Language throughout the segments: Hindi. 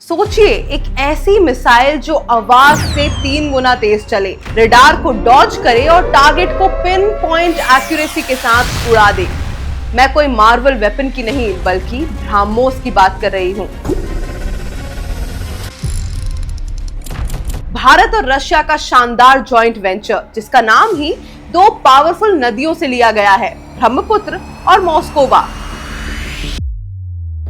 सोचिए, एक ऐसी मिसाइल जो आवाज से 3 गुना तेज चले, रडार को डॉज करे और टारगेट को पिन पॉइंट एक्यूरेसी के साथ उड़ा दे। मैं कोई मार्वल वेपन की नहीं बल्कि ब्रह्मोस की बात कर रही हूं। भारत और रशिया का शानदार जॉइंट वेंचर, जिसका नाम ही दो पावरफुल नदियों से लिया गया है, ब्रह्मपुत्र और मॉस्कोवा।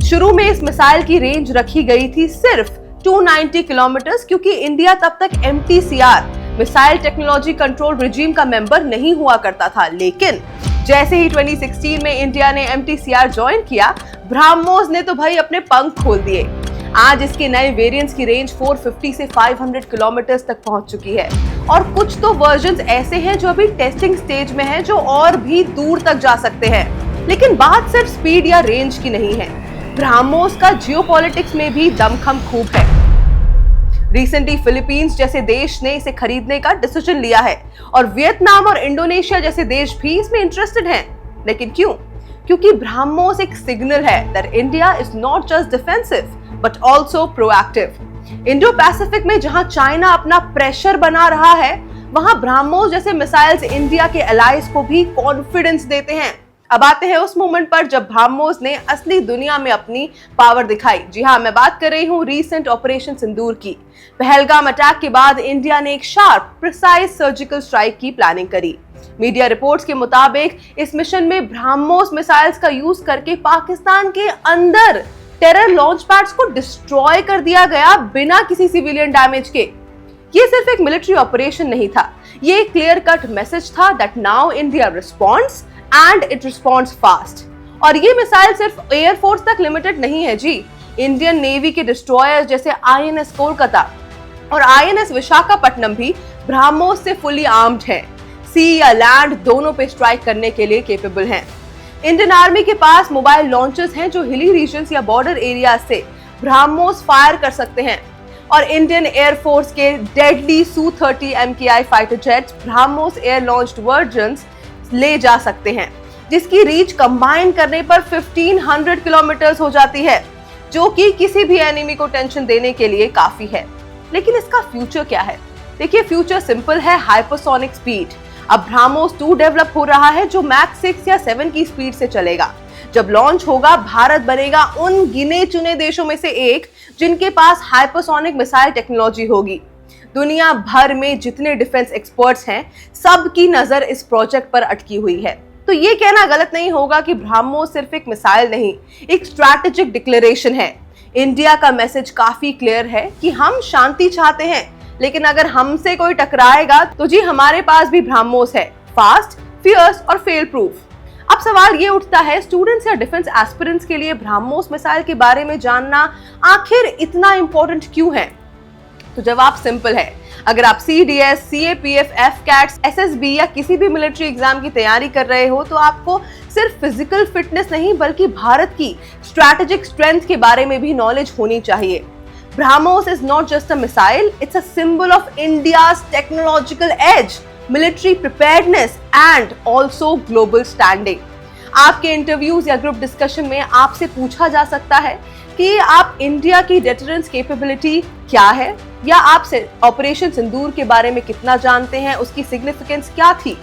शुरू में इस मिसाइल की रेंज रखी गई थी सिर्फ 290 किलोमीटर, क्योंकि इंडिया तब तक MTCR missile technology control regime का मेंबर नहीं हुआ करता था। लेकिन जैसे ही 2016 में इंडिया ने MTCR ज्वाइन किया, ब्रह्मोस ने तो भाई अपने पंख खोल दिए। आज इसके नए वेरिएंट्स की रेंज 450 से 500 किलोमीटर तक पहुंच चुकी है और कुछ तो वर्जन्स ऐसे हैं जो अभी टेस्टिंग स्टेज में हैं, जो और भी दूर तक जा सकते हैं। लेकिन बात सिर्फ स्पीड या रेंज की नहीं है, ब्रह्मोस का जियोपॉलिटिक्स में भी दमखम खूब है। रिसेंटली फिलीपींस जैसे देश ने इसे खरीदने का डिसीजन लिया है और वियतनाम और इंडोनेशिया जैसे देश भी इसमें इंटरेस्टेड हैं। लेकिन क्यों? क्योंकि ब्रह्मोस एक सिग्नल है that India is not just defensive but also proactive. Indo Pacific में जहां चाइना अपना प्रेशर बना रहा है, वहां ब्रह्मोस जैसे मिसाइल्स इंडिया के अलाइज को भी कॉन्फिडेंस देते हैं। अब आते हैं उस मोमेंट पर जब ब्रह्मोस ने असली दुनिया में अपनी पावर दिखाई। जी हाँ, मैं बात कर रही हूँ रीसेंट ऑपरेशन सिंदूर की। पहलगाम अटैक के बाद इंडिया ने एक शार्प, प्रिसाइज सर्जिकल स्ट्राइक की प्लानिंग करी। मीडिया रिपोर्ट्स के मुताबिक इस मिशन में ब्रह्मोस मिसाइल्स का यूज करके पाकिस्तान के अंदर टेरर लॉन्च पैड्स को डिस्ट्रॉय कर दिया गया बिना किसी सिविलियन डैमेज के। ये सिर्फ एक मिलिट्री ऑपरेशन नहीं था, ये एक क्लियर कट मैसेज था that now India responds and it responds fast. और ये मिसाइल सिर्फ एयरफोर्स तक लिमिटेड नहीं है जी। इंडियन नेवी के डिस्ट्रॉयर्स जैसे INS कोलकाता और INS विशाखापट्टनम भी ब्रह्मोस से फुली आर्म्ड हैं। सी या लैंड दोनों पे स्ट्राइक करने के लिए केपेबल हैं। इंडियन आर्मी के पास मोबाइल लॉन्चर्स हैं जो हिली रीजन्स या बॉर्डर एरिया से ब्रह्मोस फायर कर सकते हैं। और इंडियन एयरफोर्स के deadly Su-30 MKI fighter jets BrahMos air launched versions ले जा सकते हैं, जिसकी रीच कंबाइन करने पर 1500 किलोमीटर हो जाती है, जो कि किसी भी एनिमी को टेंशन देने के लिए काफी है। लेकिन इसका फ्यूचर क्या है? देखिए, फ्यूचर सिंपल है, हाइपरसोनिक स्पीड। अब ब्रह्मोस 2 डेवलप हो रहा है जो मैक 6 या 7 की स्पीड से चलेगा। जब लॉन्च होगा, भारत बनेगा उन गिने चुने देशों में से एक जिनके पास हाइपरसोनिक मिसाइल टेक्नोलॉजी होगी। दुनिया भर में जितने डिफेंस एक्सपर्ट्स हैं, सबकी नजर इस प्रोजेक्ट पर अटकी हुई है। तो ये कहना गलत नहीं होगा कि ब्रह्मोस सिर्फ एक मिसाइल नहीं, एक स्ट्रैटेजिक डिक्लेरेशन है। इंडिया का मैसेज काफी क्लियर है कि हम शांति चाहते हैं, लेकिन अगर हमसे कोई टकराएगा तो जी हमारे पास भी ब्रह्मोस है, फास्ट, फियर्स और फेल प्रूफ। अब सवाल ये उठता है, स्टूडेंट्स या डिफेंस एस्पिरेंट्स के लिए ब्रह्मोस मिसाइल के बारे में जानना आखिर इतना इंपॉर्टेंट क्यों है? तो जवाब सिंपल है। अगर आप CDS, CAPF, FCAT, SSB या किसी भी मिलिट्री एग्जाम की तैयारी कर रहे हो, तो आपको सिर्फ फिजिकल फिटनेस नहीं बल्कि भारत की स्ट्रैटेजिक स्ट्रेंथ के बारे में भी नॉलेज होनी चाहिए। BrahMos is not just a missile, it's a symbol of India's technological edge, military preparedness and also global standing. आपके इंटरव्यूज या ग्रुप डिस्कशन में आपसे पूछा जा सकता है कि आप इंडिया की डेटरेंस कैपेबिलिटी क्या है, या आप ऑपरेशन सिंदूर के बारे में कितना जानते हैं, उसकी सिग्निफिकेंस क्या थी।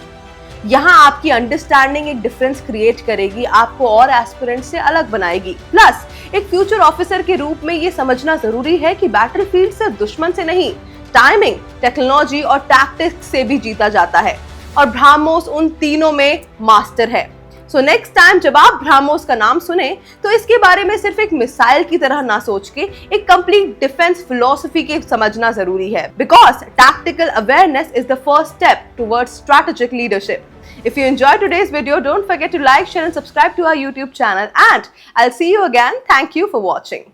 यहाँ आपकी अंडरस्टैंडिंग एक डिफरेंस क्रिएट करेगी, आपको और एस्पिरेंट से अलग बनाएगी। प्लस एक फ्यूचर ऑफिसर के रूप में ये समझना जरूरी है कि बैटलफील्ड सिर्फ दुश्मन से नहीं, टाइमिंग, टेक्नोलॉजी और टैक्टिक्स से भी जीता जाता है, और ब्रह्मोस उन तीनों में मास्टर है। सो नेक्स्ट टाइम जब आप ब्रह्मोस का नाम सुने, तो इसके बारे में सिर्फ एक मिसाइल की तरह ना सोच के एक कंप्लीट डिफेंस फिलॉसफी के समझना जरूरी है, because tactical awareness is the first step towards strategic leadership. If you enjoyed today's video, don't forget to like, share and subscribe to our YouTube channel, and I'll see you again. Thank you for watching.